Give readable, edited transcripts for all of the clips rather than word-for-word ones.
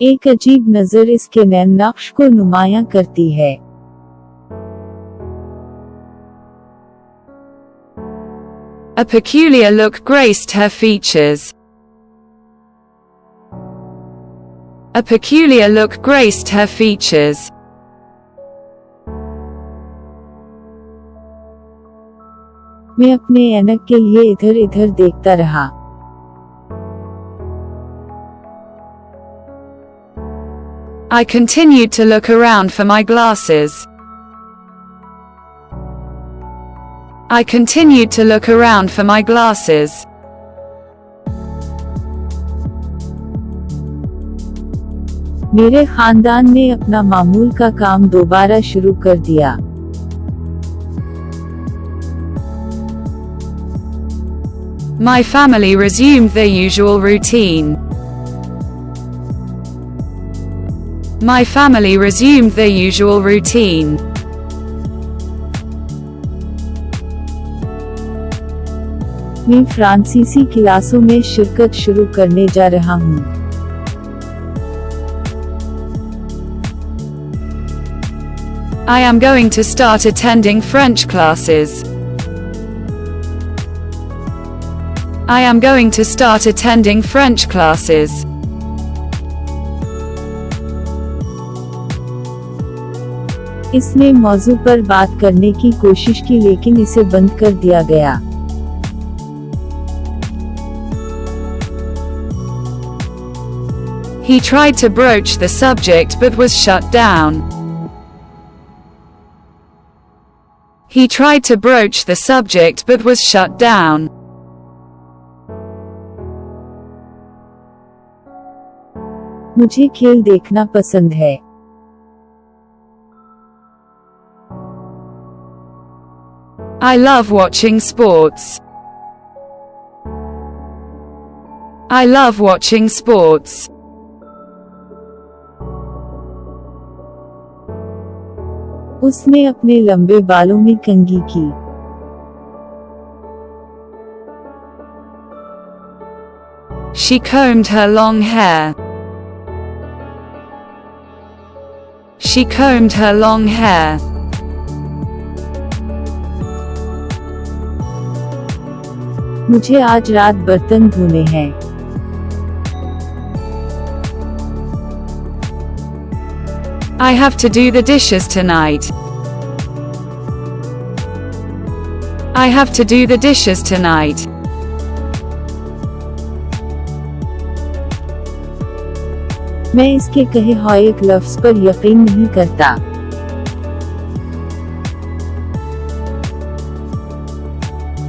एक अजीब नजर इसके नैन नक्श को नुमायां करती है। A peculiar look graced her features. A peculiar look graced her features. मैं अपने ऐनक के लिए इधर इधर देखता रहा। I continued to look around for my glasses. I continued to look around for my glasses. मेरे खानदान ने अपना मामूल का काम दोबारा शुरू कर दिया। My family resumed their usual routine. My family resumed their usual routine. मैं फ्रांसीसी क्लासों में शिरकत शुरू करने जा रहा हूँ। I am going to start attending French classes. I am going to start attending French classes. इसने मौजू पर बात करने की कोशिश की लेकिन इसे बंद कर दिया गया। He tried to broach the subject but was shut down. He tried to broach the subject but was shut down. मुझे खेल देखना पसंद है। I love watching sports. I love watching sports. उसने अपने लंबे बालों में कंघी की। She combed her long hair. She combed her long hair. मुझे आज रात बर्तन धोने हैं। I have to do the dishes tonight. I have to do the dishes tonight. मैं इसके कहे हुए एक लफ्ज पर यकीन नहीं करता।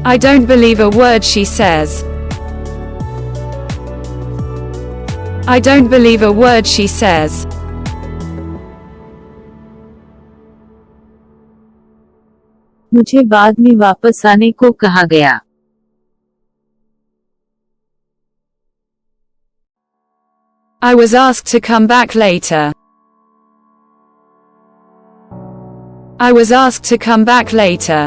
I don't believe a word she says. I don't believe a word she says. मुझे बाद में वापस आने को कहा गया। I was asked to come back later. I was asked to come back later.